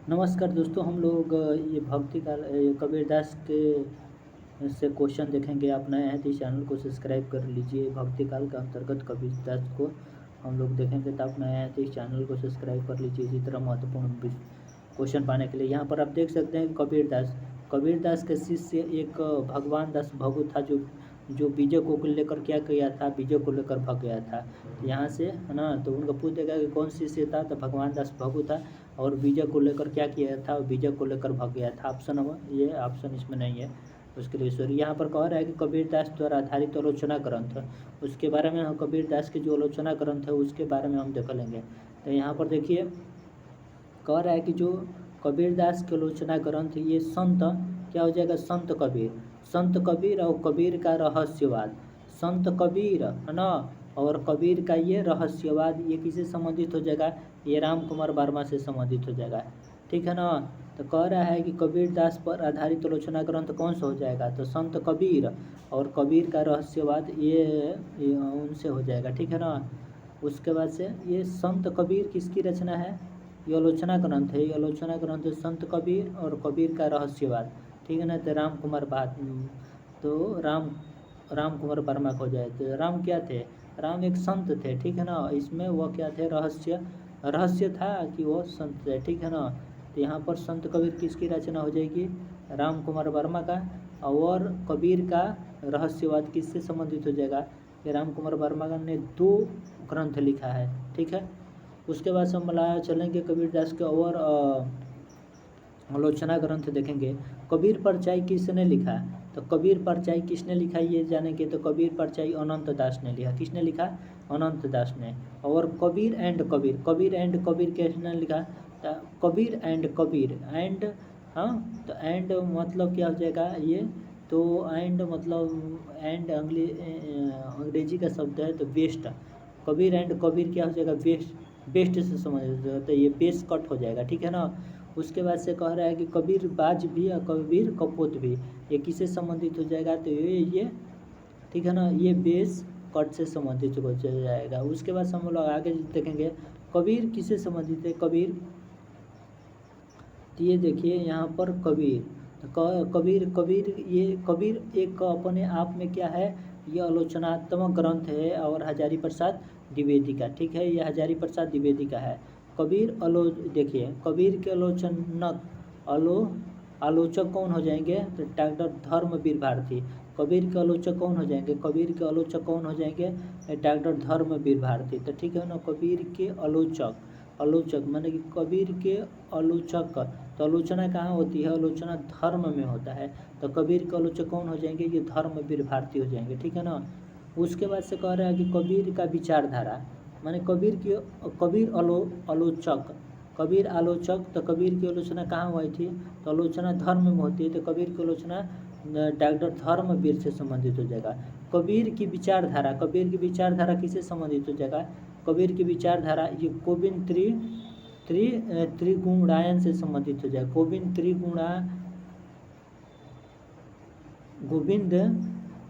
नमस्कार दोस्तों, हम लोग ये भक्ति काल कबीरदास के से क्वेश्चन देखेंगे। आप नए हैं तो इस चैनल को सब्सक्राइब कर लीजिए। भक्ति काल के अंतर्गत कबीरदास को हम लोग देखेंगे, तो आप नए हैं तो इस चैनल को सब्सक्राइब कर लीजिए इसी तरह महत्वपूर्ण क्वेश्चन पाने के लिए। यहाँ पर आप देख सकते हैं कबीरदास कबीरदास के शिष्य एक भगवान दास भगु था, जो बीजों को लेकर क्या किया था, बीजों को लेकर भाग गया था। तो यहाँ से है ना, तो उनको पूछ देगा कि कौन शिष्य था, तो भगवान दास भगु था और बीजों को लेकर क्या किया था, बीजों को लेकर भाग गया था। ऑप्शन नंबर ये ऑप्शन इसमें नहीं है, उसके लिए सॉरी। यहाँ पर कह रहा है कि कबीरदास द्वारा आधारित आलोचना ग्रंथ, उसके बारे में हम कबीरदास के जो आलोचना ग्रंथ है उसके बारे में हम देख लेंगे। तो यहाँ पर देखिए कह रहा है कि जो कबीरदास के आलोचना ग्रंथ ये संत क्या हो जाएगा, संत कबीर और कबीर का रहस्यवाद, संत कबीर है ना, और कबीर का ये रहस्यवाद ये किससे संबंधित हो जाएगा, ये राम कुमार वर्मा से संबंधित हो जाएगा। ठीक है ना। तो कह रहा है कि कबीरदास पर आधारित आलोचना ग्रंथ कौन सा हो जाएगा, तो संत कबीर और कबीर का रहस्यवाद ये उनसे हो जाएगा। ठीक है ना। उसके बाद से ये संत कबीर किसकी रचना है, ये आलोचना ग्रंथ है, ये आलोचना ग्रंथ संत कबीर और कबीर का रहस्यवाद। ठीक है ना। तो राम कुमार तो राम कुमार वर्मा को जाए। तो राम क्या थे, राम एक संत थे। ठीक है ना। इसमें वह क्या थे, रहस्य था कि वो संत थे। ठीक है ना। तो यहाँ पर संत कबीर किसकी रचना हो जाएगी, राम कुमार वर्मा का, और कबीर का रहस्यवाद किससे संबंधित हो जाएगा, कि राम कुमार वर्मा ने 2 ग्रंथ लिखा है। ठीक है। उसके बाद से हम चलेंगे कबीरदास के और आलोचना ग्रंथ देखेंगे। कबीर परचाई किसने लिखा, तो कबीर परचाई किसने लिखा ये जानेंगे। तो कबीर परचाई अनंत दास ने लिखा। किसने लिखा, अनंत दास ने। और कबीर एंड कबीर किसने लिखा, तो कबीर एंड हाँ, तो एंड मतलब क्या हो जाएगा ये, तो एंड मतलब एंड अंग्रेजी का शब्द है, तो बेस्ट। कबीर एंड कबीर क्या हो जाएगा, बेस्ट से समझ, तो ये बेस कट हो जाएगा। ठीक है ना। उसके बाद से कह रहा है कि कबीर बाज भी और कबीर कपोत भी, ये किससे संबंधित हो जाएगा, तो ये ठीक है ना, ये बेस कट से संबंधित हो जाएगा। उसके बाद से हम लोग आगे देखेंगे कबीर किससे संबंधित है, कबीर, तो ये देखिए यहाँ पर कबीर, तो कबीर एक अपने आप में क्या है, ये आलोचनात्मक ग्रंथ है और हजारी प्रसाद द्विवेदी का। ठीक है, ये हजारी प्रसाद द्विवेदी का है। देखिए कबीर के आलोचक कौन हो जाएंगे, तो डॉक्टर धर्मवीर भारती। कबीर के आलोचक कौन हो जाएंगे, डॉक्टर धर्मवीर भारती। तो ठीक है ना, कबीर के आलोचक माने कि कबीर के आलोचक, तो आलोचना कहाँ होती है, आलोचना धर्म में होता है। तो कबीर के आलोचक कौन हो जाएंगे, ये धर्मवीर भारती हो जाएंगे। ठीक है ना। उसके बाद से कह रहा है कि कबीर का विचारधारा, माने कबीर आलोचक, तो कबीर की आलोचना कहाँ हुई थी, तो आलोचना धर्म में होती है। तो कबीर की आलोचना डॉक्टर धर्मवीर से संबंधित हो जाएगा। कबीर की विचारधारा किससे संबंधित हो जाएगा, कबीर की विचारधारा ये गोविंद त्रिगुणायन से संबंधित हो जाएगा। गोविंद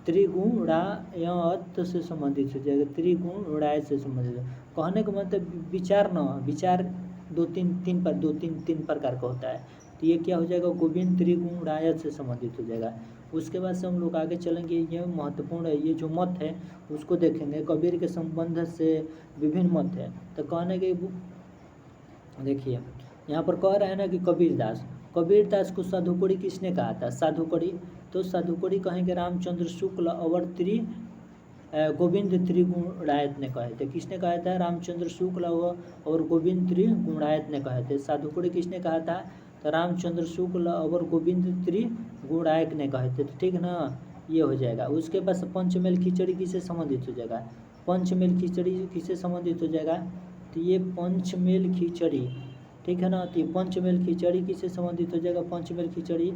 त्रिगुणायत से संबंधित हो जाएगा, त्रिगुणायत से संबंधित। कहने का मतलब विचार तीन प्रकार का होता है। तो ये क्या हो जाएगा, गोविंद त्रिगुणायत से संबंधित हो जाएगा। उसके बाद से हम लोग आगे चलेंगे, ये महत्वपूर्ण है, ये जो मत है उसको देखेंगे। कबीर के संबंध से विभिन्न मत है। तो कहने के देखिए यहाँ पर कह रहा है ना कि कबीरदास को साधुकड़ी किसने कहा था, साधुकड़ी, तो साधुकड़ी कहेंगे रामचंद्र शुक्ल और गोविंद त्रिगुणायत ने कहे थे। किसने कहा था, रामचंद्र शुक्ल और गोविंद त्रिगुणायत ने कहे थे। साधुकड़ी किसने कहा था, तो रामचंद्र शुक्ल और गोविंद त्रिगुणायत ने कहे थे। तो ठीक ना, ये हो जाएगा। उसके बाद पंचमेल खिचड़ी किससे संबंधित हो जाएगा, पंचमेल खिचड़ी किससे संबंधित हो जाएगा, तो ये पंचमेल खिचड़ी, ठीक है ना। तो ये पंचमेल खिचड़ी किससे संबंधित हो जाएगा, पंचमेल खिचड़ी,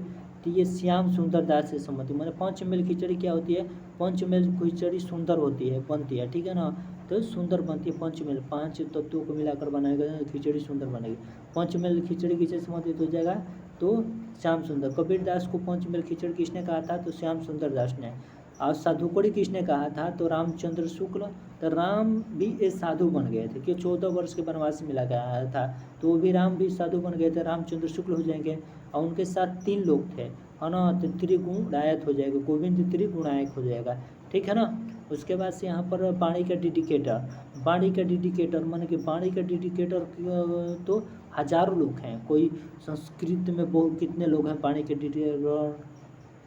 तो ये श्याम सुंदर दास से संबंधित। मैंने पंचमेल खिचड़ी क्या होती है, पंचमेल खिचड़ी सुंदर होती है, बनती है। ठीक है ना, तो सुंदर बनती है पंचमेल, 5 तत्वों को मिलाकर बनाएगा खिचड़ी सुंदर बनेगी। पंचमेल खिचड़ी किससे संबंधित हो जाएगा, तो श्याम सुंदर। कबीरदास को पंचमेल खिचड़ी किसने कहा था, तो श्याम सुंदर दास ने। और साधुकोड़ी किसने कहा था? तो रामचंद्र शुक्ल। तो राम भी एक साधु बन गए थे कि 14 वर्ष के वनवास मिला गया था, तो वो भी राम भी साधु बन गए थे, रामचंद्र शुक्ल हो जाएंगे। और उनके साथ 3 लोग थे, है ना, तो त्रिगुणायत हो जाएगा, गोविंद त्रिगुणायक हो जाएगा, ठीक है ना। उसके बाद से यहाँ पर बाणी का डेडिकेटर, बाणी का डेडिकेटर माने कि बाणी का डेडिकेटर तो हजारों लोग हैं। कोई संस्कृत में बहुत कितने लोग हैं बाणी के डेडिकेटर,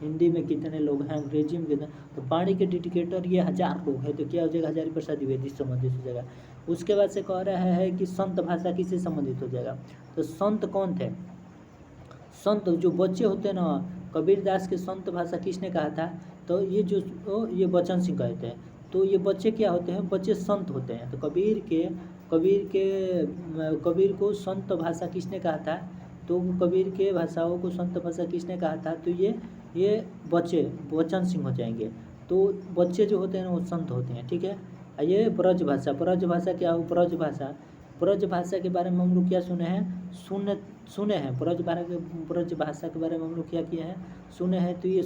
हिंदी में कितने लोग हैं, अंग्रेजी में कितने, तो बाणी के डेडिकेटर ये 1000 लोग हैं। तो क्या हो जाएगा? हजारी प्रसाद द्विवेदी से संबंधित हो जाएगा। उसके बाद से कह रहा है कि संत भाषा किससे संबंधित हो जाएगा? तो संत कौन थे? संत जो बच्चे होते हैं ना, कबीरदास के संत भाषा किसने कहा था? तो ये बचन सिंह कहते हैं। तो ये बच्चे क्या होते हैं? बच्चे संत होते हैं। तो कबीर को संत भाषा किसने कहा था? तो कबीर के भाषाओं को संत भाषा किसने कहा था? तो ये बच्चे वचन सिंह हो जाएंगे। तो बच्चे जो होते हैं ना वो संत होते हैं, ठीक है। ये ब्रज भाषा, ब्रज भाषा क्या हो? ब्रज भाषा के बारे में हम लोग क्या सुने हैं? ब्रज भाषा के बारे में हम लोग क्या किए हैं? सुने हैं। तो ये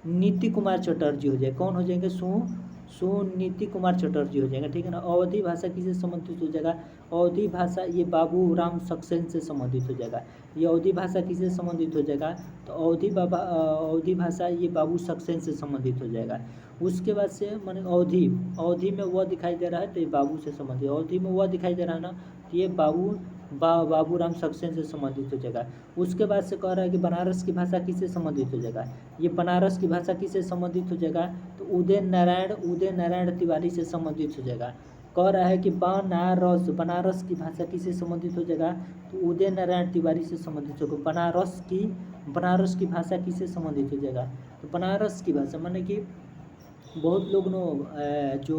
नीति कुमार चटर्जी हो जाए। कौन हो जाएंगे? सुनीति कुमार चटर्जी हो जाएंगे, ठीक है ना। अवधी भाषा किससे संबंधित हो जाएगा? अवधी भाषा ये बाबू राम सक्सेना से संबंधित हो जाएगा। ये अवधी भाषा किससे संबंधित हो जाएगा? तो अवधी भाषा ये बाबू सक्सेना से संबंधित हो जाएगा। उसके बाद से माने अवधि में वह दिखाई दे रहा है तो ये बाबू से संबंधित, अवधि में वह दिखाई दे रहा है ना, तो ये बाबू राम सक्सेना से संबंधित हो जाएगा। उसके बाद से कह रहा है कि बनारस की भाषा किससे संबंधित हो जाएगा? ये बनारस की भाषा किससे संबंधित हो जाएगा? तो उदय नारायण तिवारी से संबंधित हो जाएगा। कह रहा है कि बनारस की भाषा किससे संबंधित हो जाएगा? तो उदय नारायण तिवारी से संबंधित होगा। बनारस की भाषा किससे संबंधित हो जाएगा? तो बनारस की भाषा माने कि बहुत लोग जो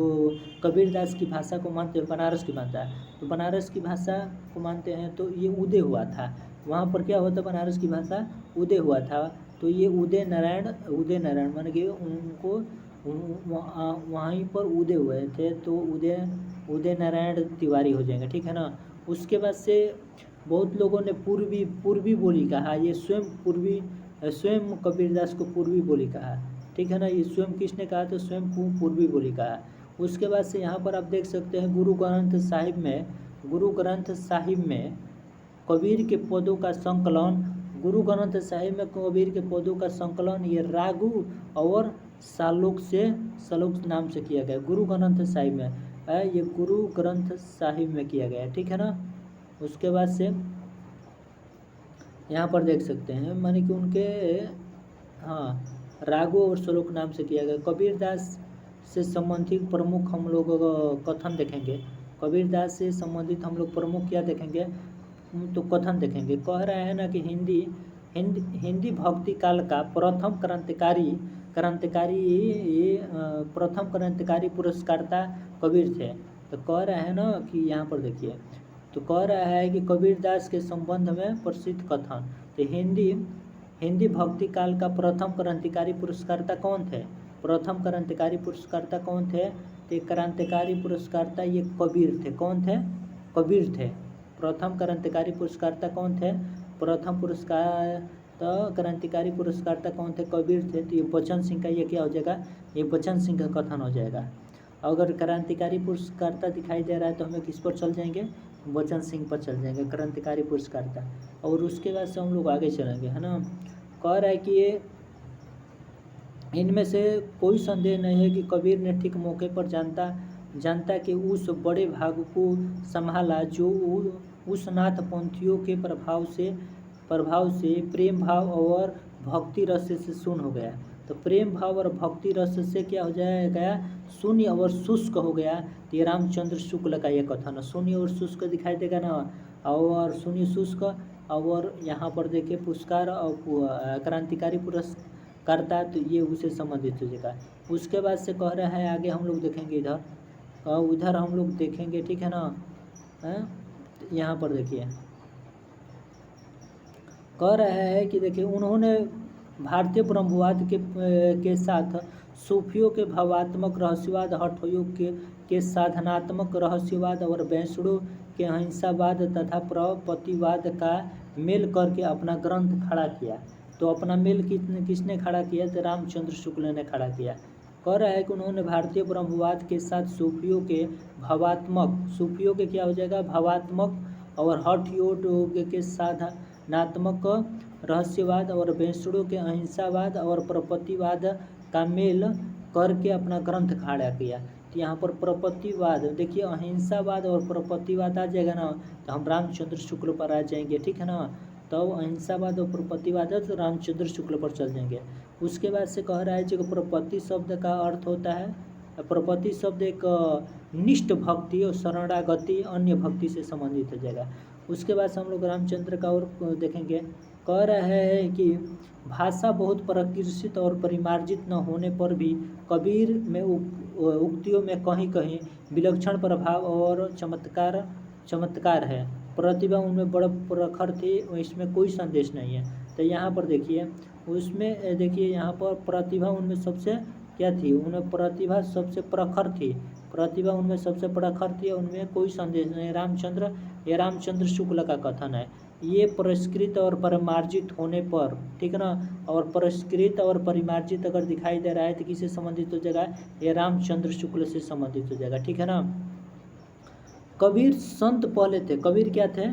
कबीरदास की भाषा को मानते हैं, बनारस की भाषा, तो बनारस की भाषा को मानते हैं। तो ये उदय हुआ था, वहाँ पर क्या हुआ था? बनारस की भाषा उदय हुआ था। तो ये उदय नारायण माने कि उनको वहीं पर उदय हुए थे, तो उदय नारायण तिवारी हो जाएंगे, ठीक है ना। उसके बाद से बहुत लोगों ने पूर्वी बोली कहा। ये स्वयं कबीरदास को पूर्वी बोली कहा, ठीक है ना। ये स्वयं किसने कहा? तो स्वयं पूर्वी बोली कहा। उसके बाद से यहाँ पर आप देख सकते हैं गुरु ग्रंथ साहिब में कबीर के पदों का संकलन, गुरु ग्रंथ साहिब में कबीर के पदों का संकलन ये रागु और सालोक नाम से किया गया। गुरु ग्रंथ साहिब में ये गुरु ग्रंथ साहिब में किया गया, ठीक है ना। उसके बाद से यहाँ पर देख सकते हैं माने कि उनके रागो और श्लोक नाम से किया गया। कबीरदास से संबंधित प्रमुख हम लोग कथन देखेंगे। कबीरदास से संबंधित हम लोग प्रमुख क्या देखेंगे? तो कथन देखेंगे। कह रहा है ना कि हिंदी भक्ति काल का प्रथम क्रांतिकारी पुरस्कर्ता कबीर थे। तो कह रहा है ना कि यहाँ पर देखिए, तो कह रहा है कि कबीरदास के संबंध में प्रसिद्ध कथन। तो हिंदी भक्ति काल का प्रथम क्रांतिकारी पुरस्कर्ता कौन थे? प्रथम क्रांतिकारी पुरस्कर्ता कौन थे? तो क्रांतिकारी पुरस्कर्ता ये कबीर थे। कौन थे? कबीर थे। प्रथम क्रांतिकारी पुरस्कर्ता कौन थे? क्रांतिकारी पुरस्कर्ता कौन थे? कबीर थे। तो ये बचन सिंह का ये क्या हो जाएगा? ये बचन सिंह का कथन हो जाएगा। अगर क्रांतिकारी पुरस्कर्ता दिखाई दे रहा है तो हमें किस पर चल जाएंगे? बचन सिंह पर चल जाएंगे, क्रांतिकारी पुरस्कर्ता। और उसके बाद से हम लोग आगे चलेंगे, है ना। कह रहा है कि ये इनमें से कोई संदेह नहीं है कि कबीर ने ठीक मौके पर जनता के उस बड़े भाग को संभाला जो उस नाथपंथियों के प्रभाव से प्रेम भाव और भक्ति रस से शून्य हो गया। तो प्रेम भाव और भक्ति रस से क्या हो जाएगा? शून्य और शुष्क हो गया। तो ये रामचंद्र शुक्ल का ये कथन है। शून्य और शुष्क दिखाई देगा ना, और शून्य शुष्क, और यहाँ पर देखिए पुरस्कार और क्रांतिकारी पुरस्कर्ता, तो ये उसे संबंधित हो जाएगा। उसके बाद से कह रहा है आगे हम लोग देखेंगे उधर हम लोग देखेंगे, ठीक है ना। यहाँ पर देखिए कह रहा है कि देखिए उन्होंने भारतीय ब्रह्मवाद के साथ सूफियों के भावात्मक रहस्यवाद, हठ योग के साधनात्मक रहस्यवाद और वैष्णव के अहिंसावाद तथा प्रपतिवाद का मेल करके अपना ग्रंथ खड़ा किया। तो अपना मेल किसने खड़ा किया, तो रामचंद्र शुक्ल ने खड़ा किया। कह रहा है कि उन्होंने भारतीय ब्रह्मवाद के साथ सूफियों के क्या हो जाएगा, भावात्मक और हठ योग के साधनात्मक रहस्यवाद और वैष्णों के अहिंसावाद और प्रपत्तिवाद का मेल करके अपना ग्रंथ खड़ा किया। तो यहाँ पर प्रपत्तिवाद देखिए, अहिंसावाद और प्रपत्तिवाद आ जाएगा ना, तो हम रामचंद्र शुक्ल पर आ जाएंगे, ठीक है ना। तो अहिंसावाद और प्रपत्तिवाद है तो रामचंद्र शुक्ल पर चल जाएंगे। उसके बाद से कह रहा है जो प्रपत्ति शब्द का अर्थ होता है, प्रपत्ति शब्द एक निष्ठ भक्ति और शरणागति अन्य भक्ति से संबंधित हो जाएगा। उसके बाद से हम लोग रामचंद्र का और देखेंगे। कह रहा है कि भाषा बहुत प्रकृषित और परिमार्जित न होने पर भी कबीर में उक्तियों में कहीं कहीं विलक्षण प्रभाव और चमत्कार है। प्रतिभा उनमें बड़ा प्रखर थी, इसमें कोई संदेश नहीं है। तो यहाँ पर देखिए, उसमें देखिए यहाँ पर प्रतिभा उनमें सबसे क्या थी, उनमें प्रतिभा सबसे प्रखर थी, प्रतिभा उनमें सबसे प्रखर थी, उनमें कोई संदेश नहीं। ये रामचंद्र शुक्ल का कथन है। ये पुरस्कृत और परिमार्जित होने पर, ठीक है ना, और पुरस्कृत और परिमार्जित अगर दिखाई दे रहा है तो किससे संबंधित हो जाएगा, ये रामचंद्र शुक्ल से संबंधित हो जाएगा, ठीक है ना। कबीर संत पहले थे, कबीर क्या थे,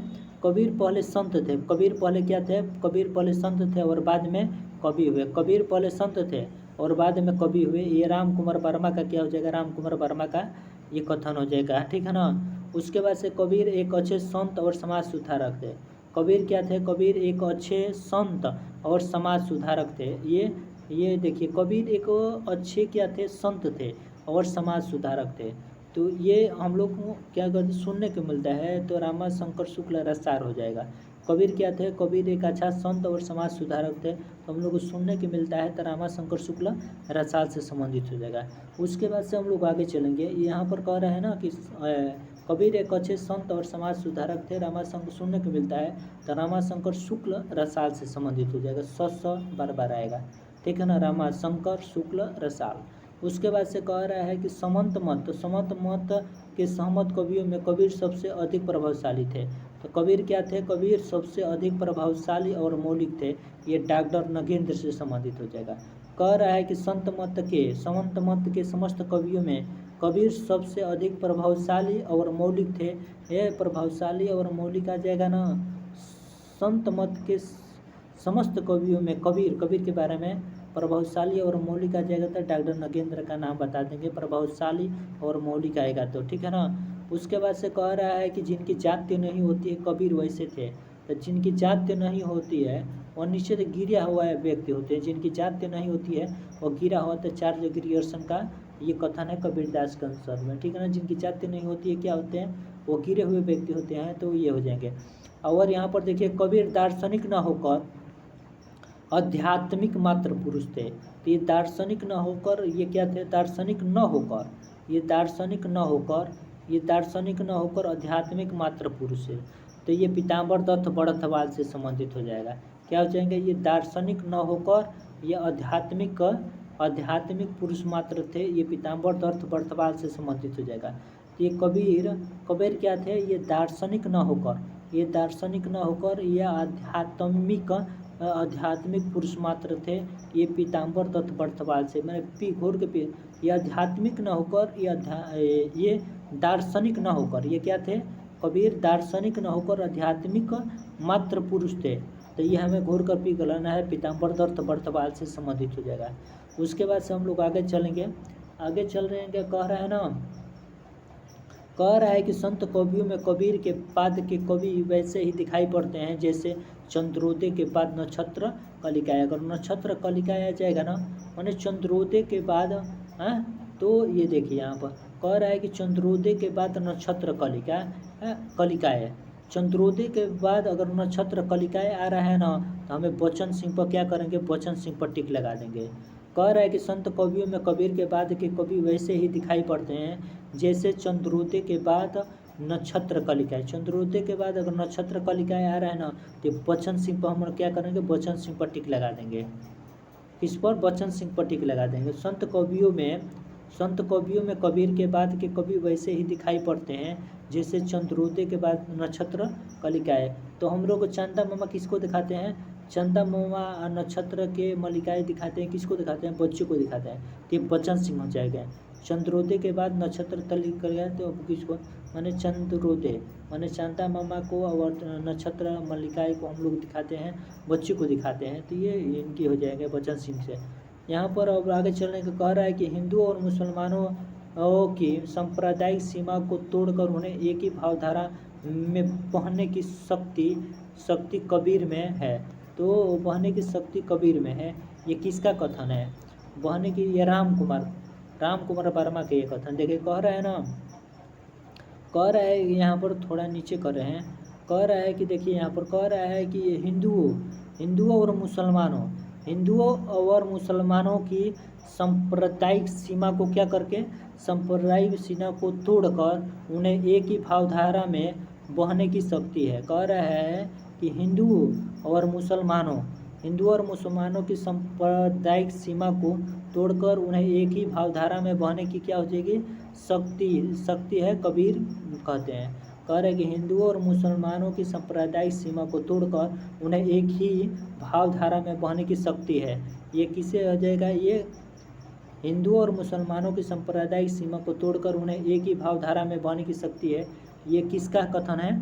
कबीर पहले संत थे, कबीर पहले क्या थे, कबीर पहले संत थे और बाद में कवि हुए। कबीर पहले संत थे और बाद में कवि हुए। ये राम कुमार वर्मा का क्या हो जाएगा, राम कुमार वर्मा का ये कथन हो जाएगा, ठीक है ना। उसके बाद से कबीर एक अच्छे संत और समाज सुधारक थे। कबीर क्या थे, कबीर एक अच्छे संत और समाज सुधारक थे। ये देखिए, कबीर एक अच्छे क्या थे, संत थे और समाज सुधारक थे। तो ये हम लोग को क्या करते सुनने को मिलता है, तो रामा शंकर शुक्ल रसार हो जाएगा। कबीर क्या थे, कबीर एक अच्छा संत और समाज सुधारक थे, तो हम लोग को सुनने को मिलता है तो रामा शंकर शुक्ल रसाल से संबंधित हो जाएगा। उसके बाद से हम लोग आगे चलेंगे। यहाँ पर कह रहे हैं ना कि कबीर एक अच्छे संत और समाज सुधारक थे, रामा शंकर सुनने को मिलता है तो रामा शंकर शुक्ल रसाल से संबंधित हो जाएगा। बार बार आएगा, ठीक है ना, रामा शंकर शुक्ल रसाल। उसके बाद से कह रहा है कि समंत मत, तो समंत मत के सहमत कवियों में कबीर सबसे अधिक प्रभावशाली थे। तो कबीर क्या थे, कबीर सबसे अधिक प्रभावशाली और मौलिक थे। ये डॉक्टर नगेंद्र से संबंधित हो जाएगा। कह रहा है कि समंत मत के समस्त कवियों में कबीर सबसे अधिक प्रभावशाली और मौलिक थे। ये प्रभावशाली और मौलिक आ जाएगा ना। संत मत के समस्त कवियों में कबीर के बारे में प्रभावशाली और मौलिक आ जाएगा तो डॉक्टर नगेंद्र का नाम बता देंगे, प्रभावशाली और मौलिक आएगा तो, ठीक है ना। उसके बाद से कह रहा है कि जिनकी जाति नहीं होती है, कबीर वैसे थे। तो जिनकी जाति नहीं होती है और निश्चित गिरा हुआ व्यक्ति होते हैं, जिनकी जाति नहीं होती है और गिरा हुआ, तो चार्ल्स ग्रियर्सन का ये कथन है कबीरदास के अनुसार में, ठीक है ना। जिनकी जाति नहीं होती है क्या होते हैं, वो गिरे हुए व्यक्ति होते हैं, तो ये हो जाएंगे। और यहाँ पर देखिए, कबीर दार्शनिक न होकर आध्यात्मिक मात्र पुरुष थे। तो ये दार्शनिक न होकर, ये क्या थे, दार्शनिक न होकर, ये दार्शनिक न होकर आध्यात्मिक मात्र पुरुष है। तो ये पीताम्बर दत्त बड़थवाल से संबंधित हो जाएगा। क्या हो जाएंगे, ये दार्शनिक न होकर ये आध्यात्मिक पुरुष मात्र थे, ये पीताम्बर दत्त बड़थवाल से संबंधित हो जाएगा। तो ये कबीर क्या थे, ये दार्शनिक न होकर ये आध्यात्मिक पुरुष मात्र थे, ये पीताम्बर दत्त बड़थवाल से, मैंने पी घोर के पी, ये आध्यात्मिक न होकर ये दार्शनिक न होकर, ये क्या थे, कबीर दार्शनिक न होकर आध्यात्मिक मात्र पुरुष थे। तो ये हमें घोर कर पी गलाना है, पीताम्बर दत्त बड़थवाल से संबंधित हो जाएगा। उसके बाद से हम लोग आगे चलेंगे, आगे चल रहे हैं। क्या कह रहा है ना, कह रहा है कि संत कवियों में कबीर के बाद के कवि वैसे ही दिखाई पड़ते हैं जैसे चंद्रोदय के बाद नक्षत्र कलिकाय। अगर नक्षत्र कलिकाय आ जाएगा ना, माने चंद्रोदय के बाद, तो ये देखिए यहाँ पर कह रहा है कि चंद्रोदय के बाद नक्षत्र कलिकाय। चंद्रोदय के बाद अगर नक्षत्र कलिकाय आ रहा है ना, तो हमें बच्चन सिंह पर क्या करेंगे, बच्चन सिंह पर टिक लगा देंगे। कह रहा है कि संत कवियों में कबीर के बाद के कवि वैसे ही दिखाई पड़ते हैं जैसे चंद्रोदय के बाद नक्षत्र कलिकाय। चंद्रोदय के बाद अगर नक्षत्र कलिकाय आ रहा है ना, तो बच्चन सिंह पर हम क्या करेंगे, बच्चन सिंह पर टिक लगा देंगे। इस पर बच्चन सिंह पर टिक लगा देंगे। संत कवियों में कबीर के बाद के कवि वैसे ही दिखाई पड़ते हैं जैसे चंद्रोदय के बाद नक्षत्र कलिकाय। तो हम लोग चंदा मामा किसको दिखाते हैं, चंदा मामा नक्षत्र के मल्लिकाएँ दिखाते हैं, किसको दिखाते हैं? बच्चे को दिखाते हैं। तो ये बचन सिंह हो जाएगा। चंद्रोदय के बाद नक्षत्र तल कर गया तो किसको माने चंद्रोदय माने चंदा मामा को और नक्षत्र मल्लिकाएँ को हम लोग दिखाते हैं, बच्चे को दिखाते हैं। तो ये इनकी हो जाएगा बचन सिंह से। यहाँ पर अब आगे चलने का कह रहा है कि हिंदुओं और मुसलमानों की सांप्रदायिक सीमा को तोड़कर उन्हें एक ही भावधारा में बहने की शक्ति कबीर में है। तो बहने की शक्ति कबीर में है, ये किसका कथन है? बहने की, ये राम कुमार वर्मा के ये कथन। देखिए कह रहा है ना, कह रहा है यहाँ पर थोड़ा नीचे कर रहे हैं, कह रहा है कि देखिए यहाँ पर कह रहा है कि हिंदुओं और मुसलमानों की सांप्रदायिक सीमा को क्या करके, सांप्रदायिक सीमा को तोड़कर उन्हें एक ही भावधारा में बहने की शक्ति है। कह रहा है कि हिंदुओं और मुसलमानों की सांप्रदायिक सीमा को तोड़कर उन्हें एक ही भावधारा में बहने की क्या हो जाएगी? शक्ति है, कबीर कहते हैं। कह रहे कि हिंदुओं और मुसलमानों की सांप्रदायिक सीमा को तोड़कर उन्हें एक ही भावधारा में बहने की शक्ति है। ये किसे हो जाएगा? ये हिंदुओं और मुसलमानों की सांप्रदायिक सीमा को तोड़कर उन्हें एक ही भावधारा में बहने की शक्ति है, ये किसका कथन है?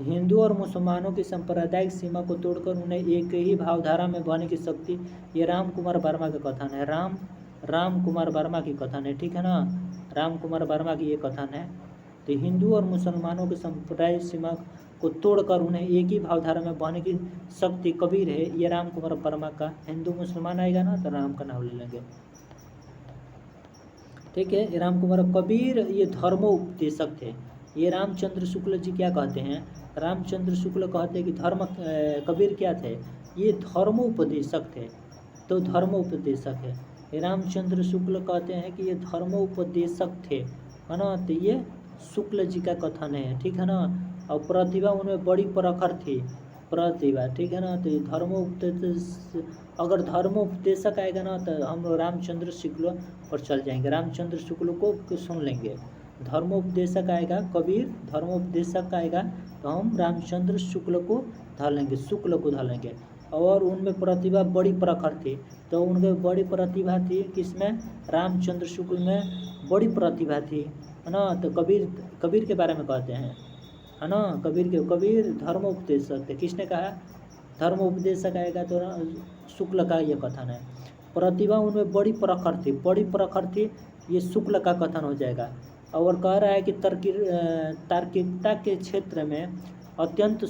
हिंदुओं और मुसलमानों की सांप्रदायिक सीमा को तोड़कर उन्हें एक ही भावधारा में बहने की शक्ति, ये राम कुमार वर्मा का कथन है। राम कुमार वर्मा की कथन है, ठीक है ना, राम कुमार वर्मा की ये कथन है। तो हिंदू और मुसलमानों की सांप्रदायिक सीमा को तोड़कर उन्हें एक ही भावधारा में बहने की शक्ति कबीर है, ये राम कुमार वर्मा का। हिंदू मुसलमान आएगा ना तो राम का नाम ले लेंगे, ठीक है। राम कुमार कबीर ये धर्मोपदेशक थे। ये रामचंद्र शुक्ल जी क्या कहते हैं? रामचंद्र शुक्ल कहते हैं कि कबीर क्या थे? ये धर्मोपदेशक थे। तो धर्मोपदेशक है रामचंद्र शुक्ल, कहते हैं कि ये धर्मोपदेशक थे, है ना। तो ये शुक्ल जी का कथन है, ठीक है ना। और प्रतिभा उनमें बड़ी प्रखर थी, प्रतिभा, ठीक है ना। तो धर्मोपदेश, अगर धर्मोपदेशक आएगा ना तो हम रामचंद्र शुक्ल पर चल जाएंगे, रामचंद्र शुक्ल को सुन लेंगे। धर्मोपदेशक आएगा कबीर, धर्मोपदेशक आएगा तो हम रामचंद्र शुक्ल को धर लेंगे। और उनमें प्रतिभा बड़ी प्रखर थी, तो उनके बड़ी प्रतिभा थी किसमें? रामचंद्र शुक्ल में बड़ी प्रतिभा थी, है ना। तो कबीर के बारे में कहते हैं, है ना। कबीर धर्मोपदेशक थे। किसने कहा? धर्मोपदेशक आएगा तो शुक्ल का ये कथन है। प्रतिभा उनमें बड़ी प्रखर थी, ये शुक्ल का कथन हो जाएगा। और कह रहा है कि तार्किकता के क्षेत्र में अत्यंत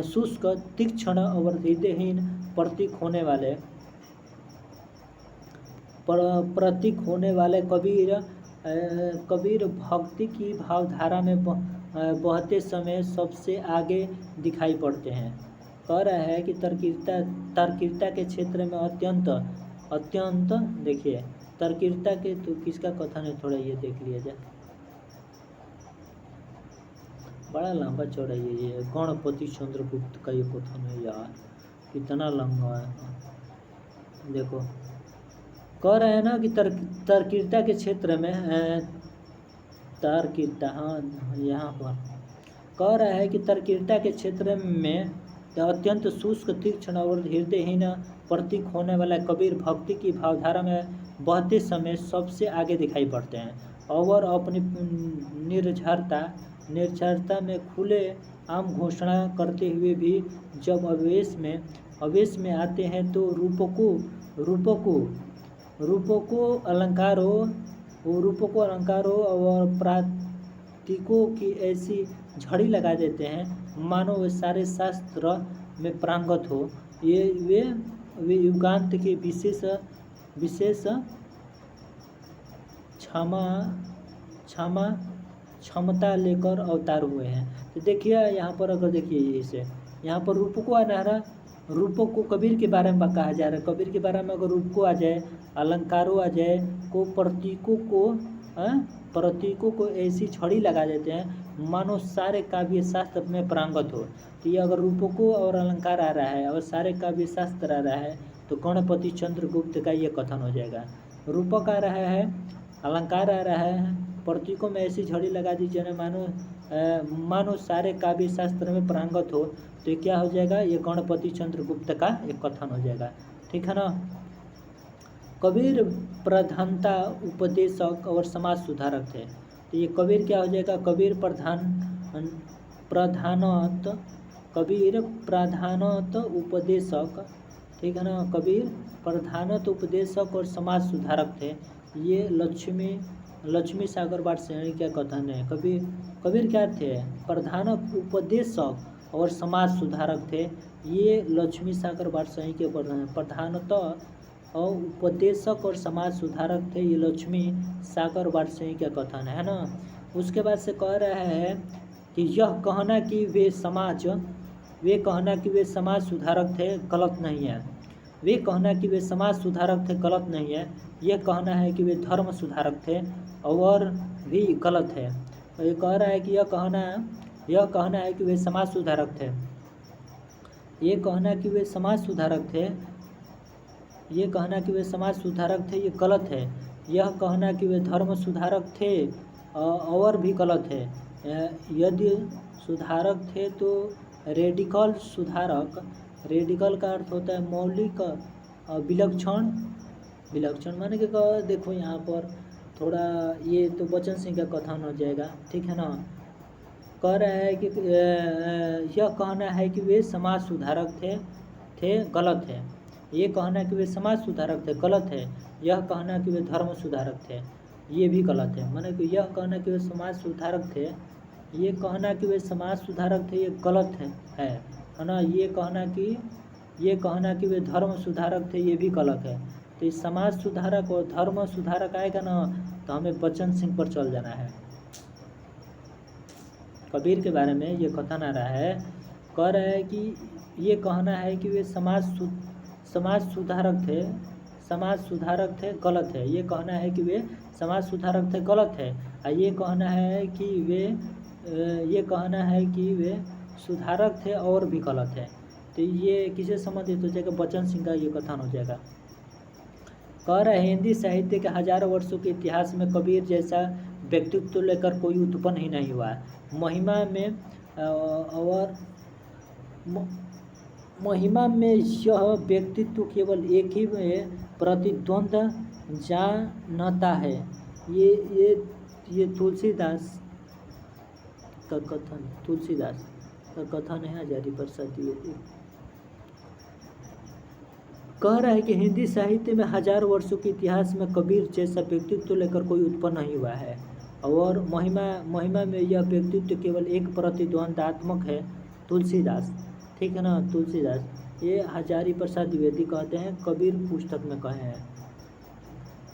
शुष्क, तीक्ष्ण और हृदयहीन प्रतीक होने वाले कबीर भक्ति की भावधारा में बहते समय सबसे आगे दिखाई पड़ते हैं। कह रहा है कि तार्किकता के क्षेत्र में अत्यंत देखिए तार्किकता के, तो किसका कथन है थोड़ा ये देख लिया जाए, बड़ा लंबा चौड़ा ये गणपति चंद्रगुप्त का ये कथन है यार, कितना लंबा है। देखो कह रहे हैं ना कि तार्किकता के क्षेत्र में तार्किकता, हाँ यहाँ पर कह रहा है कि तार्किकता के क्षेत्र में अत्यंत शुष्क, तीक्ष्ण और हृदयहीन प्रतीक होने वाला कबीर भक्ति की भावधारा में बहते समय सबसे आगे दिखाई पड़ते हैं। और अपनी निर्झरता में खुले आम घोषणा करते हुए भी जब अवेश में आते हैं तो रूपों अलंकारों और प्रतीकों की ऐसी झड़ी लगा देते हैं मानो वे सारे शास्त्र में प्रांगत हो। वे युगांत के विशेष क्षमता लेकर अवतार हुए हैं। तो देखिए यहाँ पर, अगर देखिए इसे यहाँ पर रूपों को कबीर के बारे में कहा जा रहा है। कबीर के बारे में अगर रूप को आ जाए, अलंकारों आ जाए, को प्रतीकों को ऐसी छड़ी लगा देते हैं मानो सारे काव्य शास्त्र में प्रांगत हो। तो ये अगर रूपों को और अलंकार आ रहा है और सारे काव्य शास्त्र आ रहा है तो गणपति चंद्रगुप्त का ये कथन हो जाएगा। रूपक आ रहा है, अलंकार आ रहा है, प्रतीकों में ऐसी झड़ी लगा दी जाए मानो मानो सारे काव्य शास्त्र में पारंगत हो, तो ये क्या हो जाएगा, ये गणपति चंद्रगुप्त का एक कथन हो जाएगा। ठीक है ना। कबीर प्रधानता उपदेशक और समाज सुधारक थे। तो ये कबीर क्या हो जाएगा, कबीर प्रधानत उपदेशक, ठीक है ना, कबीर प्रधानत उपदेशक और समाज सुधारक थे। ये लक्ष्मी सागर वात्स्यायनी क्या कथन है। कबीर क्या थे, प्रधान उपदेशक और समाज सुधारक थे। ये लक्ष्मी सागर वात्स्यायनी के प्रधानतः और उपदेशक और समाज सुधारक थे। ये लक्ष्मी सागर वात्स्यायनी का कथन है ना। उसके बाद से कह रहा है कि यह कहना कि वे समाज सुधारक थे गलत नहीं है। वे कहना कि वे समाज सुधारक थे गलत नहीं है। यह कहना है कि वे धर्म सुधारक थे और भी गलत है। तो ये कह रहा है कि यह कहना है कि वे समाज सुधारक थे, ये कहना कि वे समाज सुधारक थे, ये कहना कि वे समाज सुधारक थे, ये गलत है। यह कहना कि वे धर्म सुधारक थे और भी गलत है। यदि सुधारक थे तो रेडिकल सुधारक, रेडिकल का अर्थ होता है मौलिक विलक्षण माने कि देखो यहाँ पर थोड़ा ये तो बचन सिंह का कथन हो जाएगा। ठीक है ना। कह रहा है कि यह कहना है कि वे समाज सुधारक थे गलत है। ये कहना कि वे समाज सुधारक थे गलत है। यह कहना कि वे धर्म सुधारक थे, ये भी गलत है। माने कि यह कहना कि वे समाज सुधारक थे, ये कहना कि वे समाज सुधारक थे, ये गलत है ना। ये कहना कि वे धर्म सुधारक थे, ये भी गलत है। तो इस समाज सुधारक और धर्म सुधारक आएगा ना, तो हमें बचन सिंह पर चल जाना है। कबीर के बारे में ये कथन आ रहा है, कह रहा है कि ये कहना है कि वे समाज सुधारक थे गलत है। ये कहना है कि वे समाज सुधारक थे गलत है। और ये कहना है कि वे सुधारक थे और भी गलत है। तो ये किसे संबंधित हो जाएगा, बचन सिंह का ये कथन हो जाएगा। कह रहा है हिंदी साहित्य के हजारों वर्षों के इतिहास में कबीर जैसा व्यक्तित्व लेकर कोई उत्पन्न ही नहीं हुआ। महिमा में यह व्यक्तित्व केवल एक ही प्रतिद्वंद जानता है। ये तुलसीदास का कथन है, हजारी प्रसाद द्विवेदी। कह रहा है कि हिंदी साहित्य में हजारों वर्षों के इतिहास में कबीर जैसा व्यक्तित्व लेकर कोई उत्पन्न नहीं हुआ है और महिमा में यह व्यक्तित्व केवल एक प्रतिद्वंदात्मक है, तुलसीदास। ठीक है ना, तुलसीदास। ये हजारी प्रसाद द्विवेदी कहते हैं, कबीर पुस्तक में कहे हैं।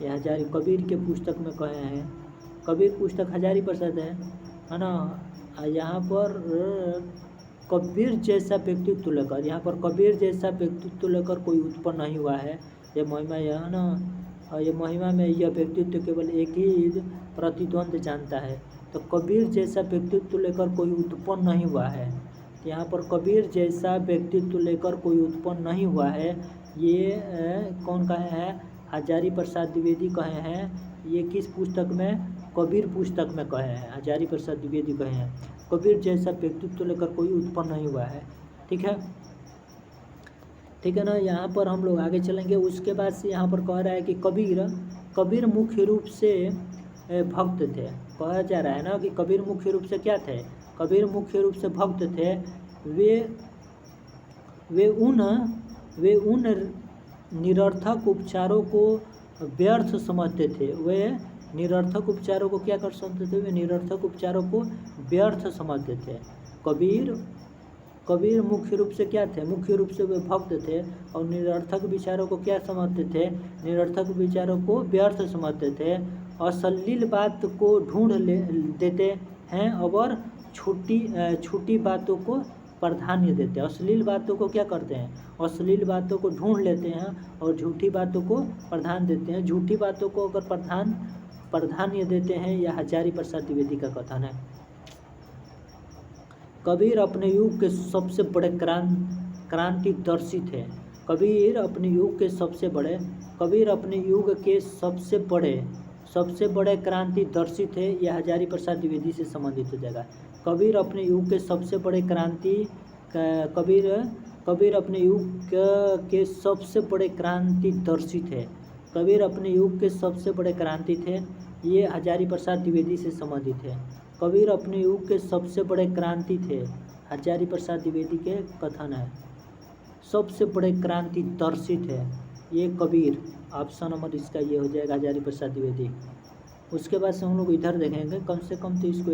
ये हजारी कबीर के पुस्तक में कहे हैं, कबीर पुस्तक हजारी प्रसाद है ना। यहाँ पर कबीर जैसा व्यक्तित्व लेकर, यहाँ पर कबीर जैसा व्यक्तित्व लेकर कोई उत्पन्न नहीं हुआ है। ये महिमा यह ना, ये महिमा में यह व्यक्तित्व केवल एक ही प्रतिद्वंद जानता है। तो कबीर जैसा व्यक्तित्व लेकर कोई उत्पन्न नहीं हुआ है। यहाँ पर कबीर जैसा व्यक्तित्व लेकर कोई उत्पन्न नहीं हुआ है, ये कौन कहे हैं, हजारी प्रसाद द्विवेदी कहे हैं। ये किस पुस्तक में, कबीर पुस्तक में कहे हैं, हजारी प्रसाद द्विवेदी कहे हैं। कबीर जैसा व्यक्तित्व लेकर कोई उत्पन्न नहीं हुआ है। ठीक है ना। यहाँ पर हम लोग आगे चलेंगे। उसके बाद से यहाँ पर कह रहा है कि कबीर मुख्य रूप से भक्त थे। कहा जा रहा है ना कि कबीर मुख्य रूप से क्या थे, कबीर मुख्य रूप से भक्त थे। वे उन निरर्थक उपचारों को व्यर्थ समझते थे। वे निरर्थक उपचारों को क्या कर सकते थे, वे निरर्थक उपचारों को व्यर्थ समझते थे। कबीर मुख्य रूप से क्या थे, मुख्य रूप से वे भक्त थे और निरर्थक विचारों को क्या समझते थे, निरर्थक विचारों को व्यर्थ समझते थे। अश्लील बात को ढूंढ देते हैं और छोटी बातों को प्राधान्य देते हैं। अश्लील बातों को क्या करते हैं, अश्लील बातों को ढूंढ लेते हैं और झूठी बातों को प्राधान्य देते हैं। झूठी बातों को अगर प्राधान्य देते हैं, यह हजारी प्रसाद द्विवेदी का कथन है। कबीर अपने युग के सबसे बड़े क्रांतिदर्शी थे। कबीर अपने युग के सबसे बड़े क्रांतिदर्शी थे। यह हजारी प्रसाद द्विवेदी से संबंधित हो जाएगा। कबीर अपने युग के सबसे बड़े क्रांति कबीर कबीर अपने युग के सबसे बड़े क्रांतिदर्शी थे। कबीर अपने युग के सबसे बड़े क्रांति थे। ये हजारी प्रसाद द्विवेदी से संबंधित है। कबीर अपने युग के सबसे बड़े क्रांति थे, हजारी प्रसाद द्विवेदी के कथन है। सबसे बड़े क्रांतिदर्शी थे ये कबीर, ऑप्शन नंबर इसका ये हो जाएगा हजारी प्रसाद द्विवेदी। उसके बाद से हम लोग इधर देखेंगे, कम से कम तो इसको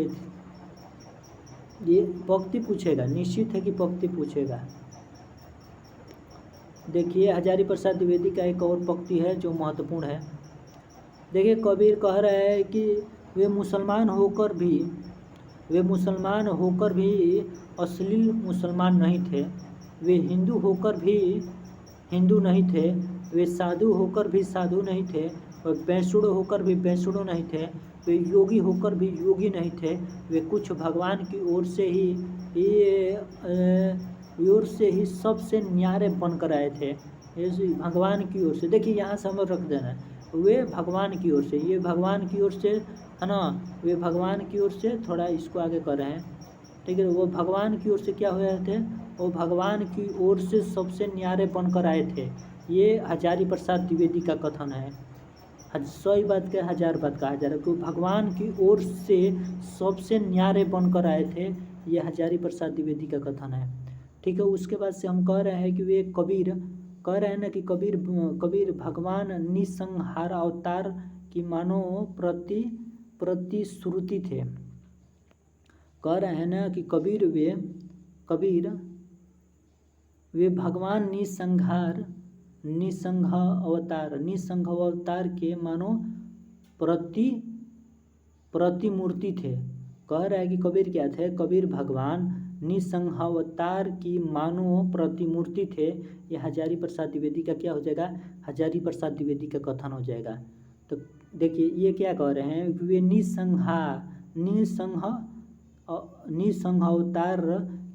ये पंक्ति पूछेगा, निश्चित है कि पंक्ति पूछेगा। देखिए हजारी प्रसाद द्विवेदी का एक और पंक्ति है जो महत्वपूर्ण है। देखिए कबीर कह रहा है कि वे मुसलमान होकर भी अश्लील मुसलमान नहीं थे, वे हिंदू होकर भी हिंदू नहीं थे, वे साधु होकर भी साधु नहीं थे, और बैसुड़ो होकर भी बैसुड़ो नहीं थे, वे योगी होकर भी योगी नहीं थे, वे कुछ भगवान की ओर से ही सबसे न्यारे बनकर आए थे। ये भगवान की ओर से, देखिए यहाँ से हमें रख देना है, वे भगवान की ओर से, ये भगवान की ओर से है ना, वे भगवान की ओर से, थोड़ा इसको आगे कर रहे हैं, ठीक है। वो भगवान की ओर से क्या हुए थे, वो भगवान की ओर से सबसे न्यारे बनकर आए थे। ये हजारी प्रसाद द्विवेदी का कथन है। 100 बात का 1000 बात कहा जा रहा है कि भगवान की ओर से सबसे न्यारे बनकर आए थे, ये हजारी प्रसाद द्विवेदी का कथन है, ठीक है। उसके बाद से हम कह रहे हैं कि वे कबीर कह रहे हैं ना कि कबीर भगवान निसंहार अवतार की मानो प्रतिश्रुति थे। कह रहे हैं ना कि कबीर वे भगवान निसंग अवतार के मानो प्रतिमूर्ति थे। कह रहा है कि कबीर क्या थे, कबीर भगवान निसंग अवतार की मानो प्रतिमूर्ति थे। यह हजारी प्रसाद द्विवेदी का क्या हो जाएगा, हजारी प्रसाद द्विवेदी का कथन हो जाएगा। तो देखिए ये क्या कह रहे हैं, वे निसंग अवतार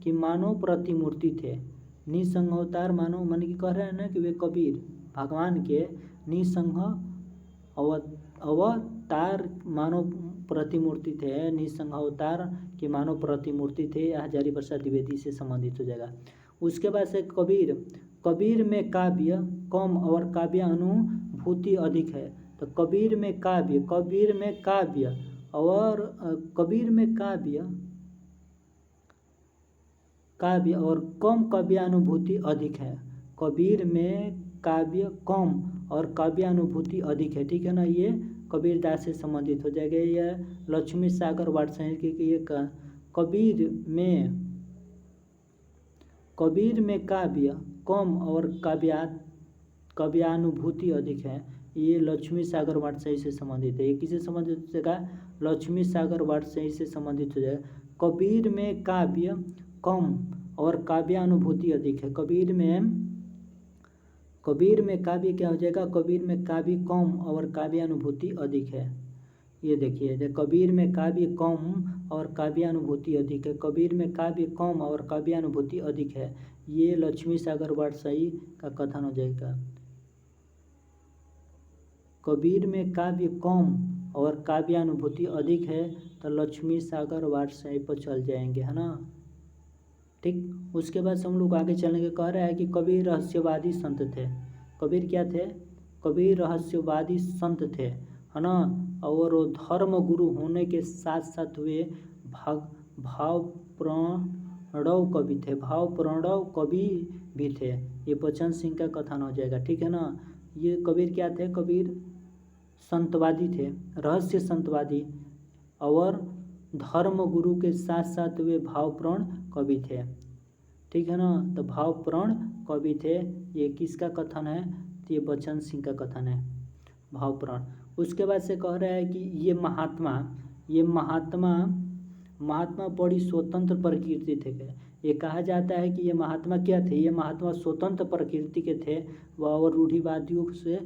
की मानो प्रतिमूर्ति थे। निसंग अवतार मानो मन की कह रहे हैं ना कि वे कबीर भगवान के निसंग अवतार मानो प्रतिमूर्ति थे, निसंग अवतार की मानव प्रतिमूर्ति थे। हजारी प्रसाद द्विवेदी से संबंधित हो जाएगा। उसके बाद से कबीर में काव्य कम और काव्य अनुभूति अधिक है। तो कबीर में काव्य और कम काव्यानुभूति अधिक है। कबीर में काव्य कम और काव्यानुभूति अधिक है, ठीक है ना। ये कबीरदास से संबंधित हो जाएगा। यह लक्ष्मी सागर वात्स्ययन की ये कबीर में काव्य कम और काव्यानुभूति अधिक है। ये लक्ष्मी सागर वात्स्ययी से संबंधित है। ये किससे संबंधित हो जाएगा, लक्ष्मी सागर वात्स्ययी से संबंधित हो जाएगा। कबीर में काव्य कम और काव्यानुभूति अधिक है। कबीर में काव्य क्या हो जाएगा, कबीर में काव्य कम और काव्यानुभूति अधिक है। ये देखिए कबीर में काव्य कम और काव्यानुभूति अधिक है। कबीर में काव्य कम और काव्यानुभूति अधिक है, ये लक्ष्मी सागर वात्स्ययी का कथन हो जाएगा। कबीर में काव्य कम और काव्यानुभूति अधिक है, तो लक्ष्मी सागर वात्स्ययी पर चल जाएंगे, है ना, ठीक। उसके बाद से हम लोग आगे चलेंगे। कह रहा है कि कबीर रहस्यवादी संत थे। कबीर क्या थे, कबीर रहस्यवादी संत थे, है ना। और वो धर्म गुरु होने के साथ साथ वे भाव प्रणव कवि भी थे। ये बचन सिंह का कथन हो जाएगा, ठीक है ना। ये कबीर क्या थे, कबीर संतवादी थे, रहस्य संतवादी, और धर्म गुरु के साथ साथ वे भावप्रण कवि थे, ठीक है ना। तो भावप्रण कवि थे, ये किसका कथन है, तो ये बचन सिंह का कथन है, भावप्रण। उसके बाद से कह रहा है कि ये महात्मा बड़ी स्वतंत्र प्रकृति थे। ये कहा जाता है कि ये महात्मा क्या थे, ये महात्मा स्वतंत्र प्रकृति के थे और रूढ़िवादियों से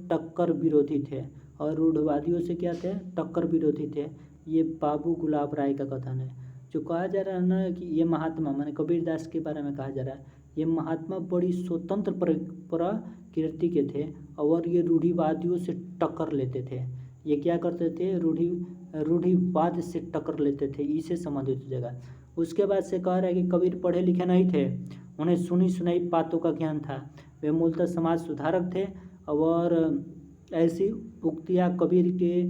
टक्कर विरोधी थे, और रूढ़िवादियों से क्या थे, टक्कर विरोधी थे। ये बाबू गुलाब राय का कथन है। जो कहा जा रहा है ना कि ये महात्मा माने कबीरदास के बारे में कहा जा रहा है, ये महात्मा बड़ी स्वतंत्र प्रकृति के थे और ये रूढ़िवादियों से टक्कर लेते थे। ये क्या करते थे, रूढ़िवाद से टक्कर लेते थे, इससे संबंधित हो जाएगा। उसके बाद से कह रहा है कि कबीर पढ़े लिखे नहीं थे, उन्हें सुनी सुनाई बातों का ज्ञान था, वे मूलतः समाज सुधारक थे और ऐसी उक्तियाँ कबीर के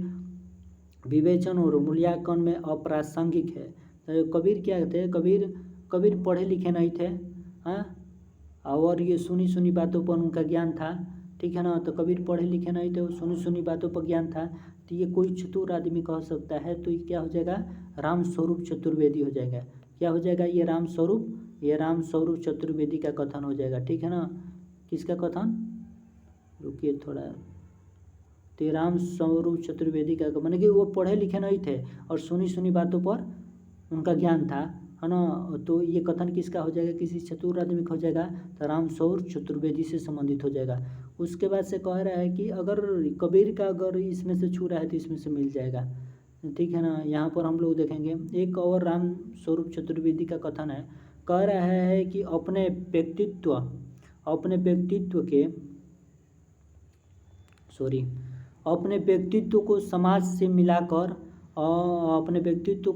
विवेचन और मूल्यांकन में अप्रासंगिक है। तो कबीर क्या थे, कबीर पढ़े लिखे नहीं थे, हाँ, और ये सुनी सुनी बातों पर उनका ज्ञान था, ठीक है ना। तो कबीर पढ़े लिखे नहीं थे, सुनी सुनी बातों पर ज्ञान था, तो ये कोई चतुर आदमी कह सकता है, तो ये क्या हो जाएगा, राम स्वरूप चतुर्वेदी हो जाएगा। क्या हो जाएगा, ये राम स्वरूप चतुर्वेदी का कथन हो जाएगा, ठीक है ना। किसका कथन, रुकिए थोड़ा, तो राम स्वरूप चतुर्वेदी का माने कि वो पढ़े लिखे नहीं थे और सुनी सुनी बातों पर उनका ज्ञान था, है ना। तो ये कथन किसका हो जाएगा, किसी चतुर आदमी का हो जाएगा, तो राम स्वरूप चतुर्वेदी से संबंधित हो जाएगा। उसके बाद से कह रहा है कि अगर कबीर का अगर इसमें से छू रहा है तो इसमें से मिल जाएगा, ठीक है ना। यहाँ पर हम लोग देखेंगे एक और राम स्वरूप चतुर्वेदी का कथन है, कह रहा है कि अपने व्यक्तित्व को समाज से मिलाकर और अपने व्यक्तित्व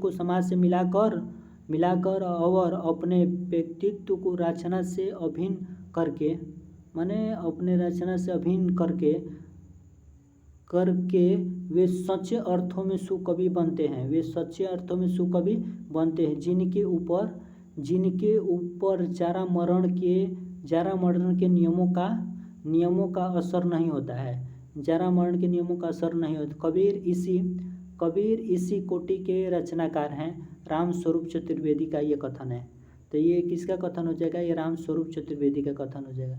को रचना से अभिन्न करके, माने अपने रचना से अभिन्न करके वे सच्चे अर्थों में सुकवि बनते हैं, जिनके ऊपर जारा मरण के नियमों का असर नहीं होता है, कबीर इसी कोटि के रचनाकार हैं, राम स्वरूप चतुर्वेदी का ये कथन है। तो ये किसका कथन हो जाएगा, ये राम स्वरूप चतुर्वेदी का कथन हो जाएगा।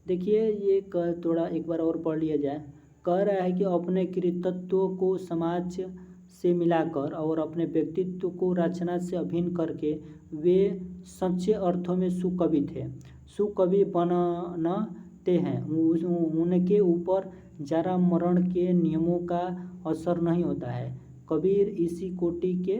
देखिए ये थोड़ा एक बार और पढ़ लिया जाए। कह रहा है कि अपने कृतित्व को समाज से मिलाकर और अपने व्यक्तित्व को रचना से अभिन्न करके वे सच्चे अर्थों में सुकवि बनते हैं, उनके ऊपर जरा मरण के नियमों का असर नहीं होता है। कबीर इसी कोटि के